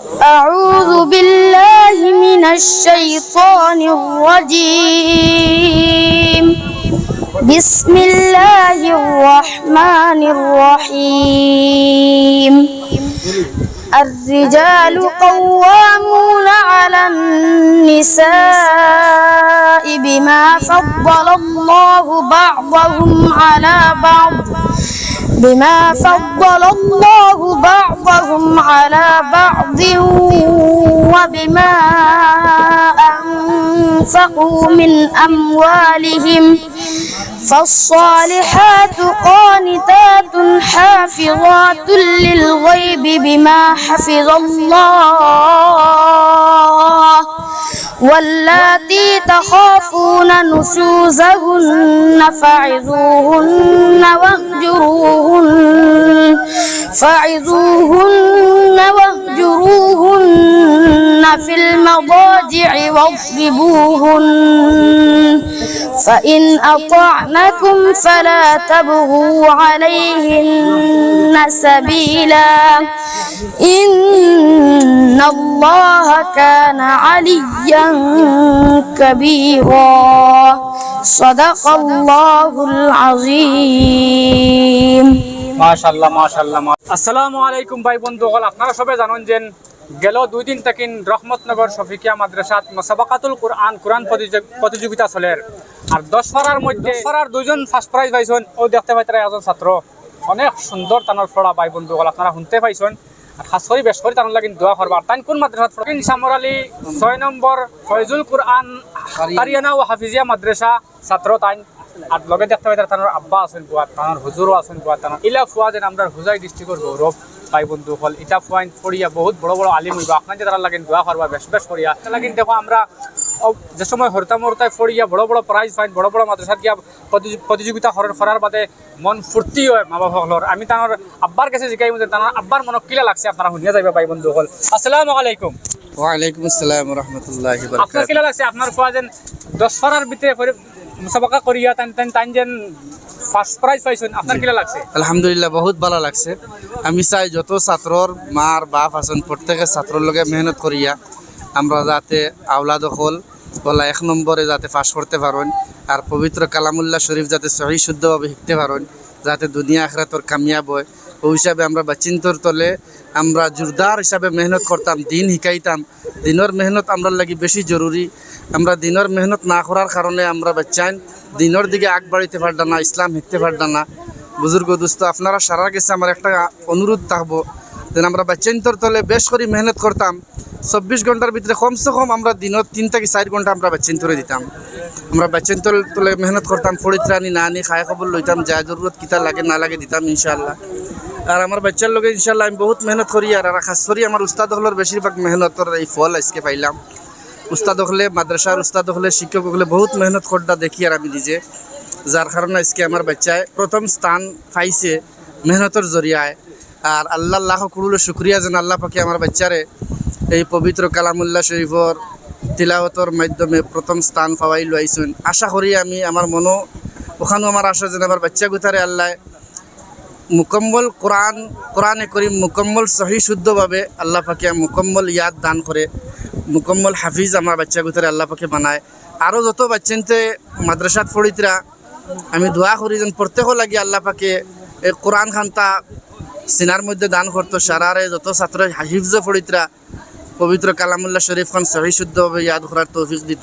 أعوذ بالله من الشيطان الرجيم بسم الله الرحمن الرحيم الرجال قوامون على النساء بما فضل الله بعضهم على بعض وبما أنفقوا من أموالهم فالصالحات قانتات حافظات للغيب بما حفظ الله واللاتي تخافون نشوزهن فعظوهن واهجروهن في المضاجع واضربوهن فإن أطعنكم فلا تبغوا عليهن سبيلا إن الله كان عليا كبيرا صدق الله العظيم মাশাআল্লাহ মাশাআল্লাহ। আসসালামু আলাইকুম ভাই বন্ধুগণ, আপনারা সবাই জানেন যে গেল 2 দিন থেকে রহমতনগর শফিকিয়া মাদ্রাসাত মুসাবাকাতুল কোরআন প্রতিযোগিতা চলের। আর 10 পারার মধ্যে 10 পারার 2জন ফার্স্ট প্রাইজ পাইছেন। ও দেখতে পাইতারা একজন ছাত্র অনেক সুন্দর তানোর পড়া ভাই বন্ধুগণ, আপনারা শুনতে পাইছেন। আর খাস করে বেশ করে তানোর লাগি দোয়া করবা। তাই কোন মাদ্রাসাত পড়েন? সামর আলী 6 নম্বর ফয়জুল কোরআন কারিয়ানা ও হাফিজিয়া মাদ্রাসা ছাত্র। তাই আর লগে দেখতে পাই তানোর আব্বা আছেন বুয়া, তানোর হুজুরও আছেন বুয়া। তানোর ইলা ফুয়া যেন আমরা হুজাই ডিস্ট্রিক্টর গৌরব ভাই বন্ধু হল। ইটা ফুয়াইন পড়িয়া বহুত বড় বড় আলিম হইবা। আপনার যে তারা লাগেন দোয়া করবা বেশ বেশ করিয়া। লাগিন দেখো আমরা যে সময় হরতা মরতায় পড়িয়া বড় বড় প্রাইজ পাইন, বড় বড় মাদ্রাসাত গিয়া প্রতিযোগিতা করার বাদে মন ফুর্তি হয় মা বাবা হলর। আমি তানোর আব্বার কাছে জিজ্ঞাই মধ্যে তানোর আব্বার মনক কিলা লাগছে আপনারা শুনিয়া যাইবা ভাই বন্ধু হল। আসসালামু আলাইকুম। ওয়ালাইকুম আসসালাম ওয়া রাহমাতুল্লাহি ওয়া বারাকাতুহু। আপনার কিলা লাগছে? আপনার ফুয়া যেন 10 পারার ভিতরে মুসাবাকা করিয়া তাই যেন ফার্স্ট প্রাইজ পাইছেন, আপনার কিলা লাগছে? আলহামদুলিল্লাহ বহুত ভালো লাগছে। আমি চাই যত ছাত্রর মার বাপ আছেন প্রত্যেকের ছাত্রর লগে মেহনত করিয়া আমরা যাতে আওলাদ হল বলা 1 নম্বরে যাতে পাস করতে পারেন, আর পবিত্র কালামুল্লাহ শরীফ যাতে সহি শুদ্ধভাবে শিখতে পারেন, যাতে দুনিয়া আখিরাতর কামিয়াব হয়। ওই হিসাবে আমরা বাচিন্তর তলে আমরা জোরদার হিসাবে মেহনত করতাম, দিন শিকাইতাম। দিনের মেহনত আমরা লাগি বেশি জরুরি। আমরা দিনের মেহনত না করার কারণে আমরা বাচ্চান দিনের দিকে আগ বাড়িতে পারতাম না, ইসলাম শিখতে পারতাম না। বুজুর্গ দোস্ত, আপনারা সারা গেছে আমার একটা অনুরোধ থাকবো যেন আমরা বাচ্চান্তর তলে বেশ করে মেহনত করতাম। 24 ঘন্টার ভিতরে কমসে কম আমরা দিনের 3 থেকে 4 ঘন্টা আমরা বাচ্চান্তরে দিতাম। আমরা বাচ্চান্তর তলে মেহনত করতাম, ফরিত্রানি না আনি খায় খবর লইতাম, যা জরুরত কিতা লাগে না লাগে দিতাম ইনশাআল্লাহ। আর আমার বাচ্চার লোকে ইনশাআল্লাহ আমি বহুত মেহনত করি। আর খাস করি আমার উস্তাদ হলের বেশিরভাগ মেহনতর এই ফল আজকে পাইলাম। উস্তাদ হলে মাদ্রাসার উস্তাদ হলে শিক্ষক হলে বহুত মেহনত করটা দেখি আর আমি নিজে, যার কারণে আজকে আমার বাচ্চায় প্রথম স্থান পাইছে মেহনতর জরিয়ায়। আর আল্লাহ লাখ করুল শুক্রিয়া যেন আল্লাহ পাকে আমার বাচ্চারে এই পবিত্র কালামুল্লাহ শরীফর তিলাওয়াতর মাধ্যমে প্রথম স্থান পাওয়াই লইছেন। আশা করি আমি আমার মনও ওখানেও আমার আশা যেন আমার বাচ্চা গুতারে আল্লাহ মুকম্মল কোরআনে করিম মুকম্মল সহি শুদ্ধভাবে আল্লাহ পাকে মুকম্মল ইয়াদ দান করে, মুকম্মল হাফিজ আমার বাচ্চা গুতারে আল্লাহ পাকে বানায়। আরও যত বাচ্চানতে মাদ্রাসাত ফরিতরা আমি দোয়া করি যেন প্রত্যেক লাগি আল্লাহ পাকে এই কোরআন খান্তা সিনার মধ্যে দান করতো। সারারে যত ছাত্র হিফজ ফরিতরা পবিত্র কালামুল্লাহ শরীফ খান সহি শুদ্ধভাবে ইয়াদ করার তৌফিক দিত।